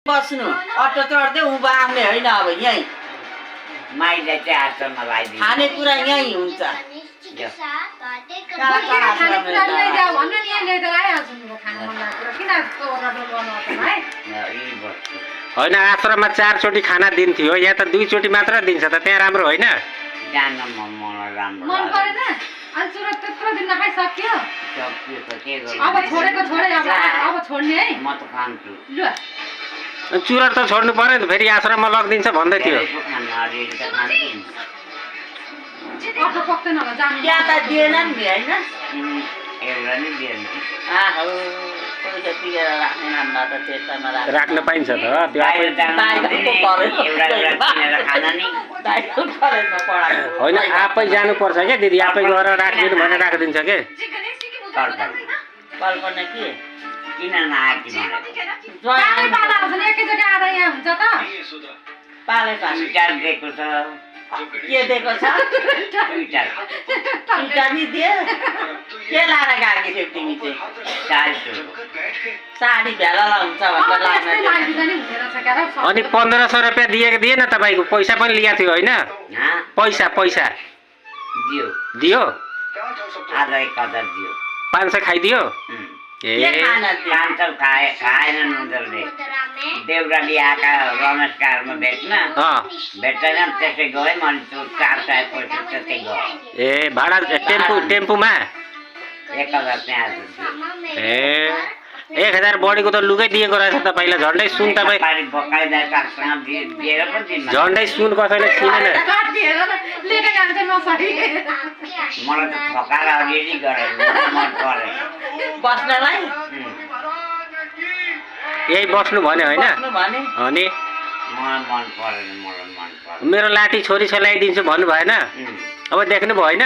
बस्नु अटो चढ्दै उँभो आउने होइन अब यहीँ माइले चाहिँ आश्रममा लगाइदिनु खानेकुरा यहीँ हुन्छ होइन आश्रममा 4 चोटि खाना दिन्थ्यो यहाँ त 2 चोटि मात्र दिन्छ त त्यहाँ राम्रो होइन जान मलाई राम्रो मन परेन अनि चुरो त्यत्रो दिन नखाइसक्यो सक्यो त के गर्नु अब छोडेको छोडे अब छोड्ने है म त खान्छु ल चुरोट त छोड्नु पर्यो नि फेरि आश्रममा लगिदिन्छ भन्दै थियो धेरै पो खानु अलिअलि त खान्छु अब पक्दैन होला जानु त्यहाँ त दिएन नि होइन एउटा नै दिएन आहो पैसा तिरेर राख्ने नाममा त त्यस्तामा राख्न पाइन्छ त त्यो आफै होइन आफै जानुपर्छ क्या दिदी आफै गएर राखिदिनु भनेर राखिदिन्छ के कल्पना के किन नआएकी पालै पाला आउँछ नि एकैचोटि आएर यहाँ हुन्छ त पाले पाले ट्विटर दिएको छ के दिएको छ ट्विटर दुईटा नि दिए के लाएर गएको थियौ तिमी चाहिँ 400 साडी भेला हुन्छ भनेर लाग्न अनि 1500 रुपियाँ दिएको दिएन तपाईँको पैसा पनि लिएको थियो होइन पैसा पैसा दियो दियो आधा 1000 दियो 500 खाइदियो ए पाँचौँ खाएनन् उनीहरूले देउराली आएका रमेश कारमा भेट्न भेट्दैन त्यसै गएँ मैले त्यो 400 पैसा त्यतै गयो ए भाडा टेम्पूमा 1000 त्यहाँ ए 1000 बढीको त लुकै दिएको रहेछ तपाईँलाई झन्डै सुन तपाईँ झन्डै सुन कसैले किनेन मलाई त फकाएर अलिअलि गरेर मन परेन बस्नलाई यही बस्नु भन्यो होइन बस्नु भने अनि मलाई मन परेन मेरो लाठी छोरी छोलाइदिन्छु भन्नु भएन अब देख्नु भयो होइन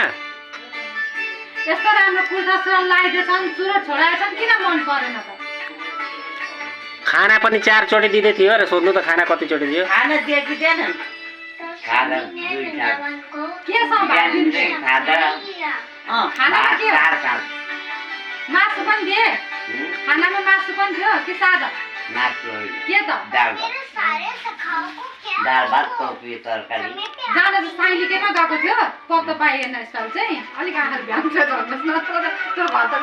यस्तो राम्रो कुर्ता सुरुवाल लगाइदिएछन् चुरोट छोडाएछन् किन मन परेन त खाना पनि 4 चोटि दिँदै थियो र सोध्नु त खाना कति चोटि दियो खाना दिए कि दिएनन् खाँदा 2 साल के सम्भाल दिन्छ खाँदा खानामा के हो? 4 साल मासु पनि दिए खानामा मासु पनि थियो कि सादा मासु के त दाल भात कोपी तरकारी जाँदा त साइली केमा गएको थियो पत्ता पाइएन यसपालि चाहिँ अलिक आँखा भ्याउँछ भन्नुहोस् न त्यो घर त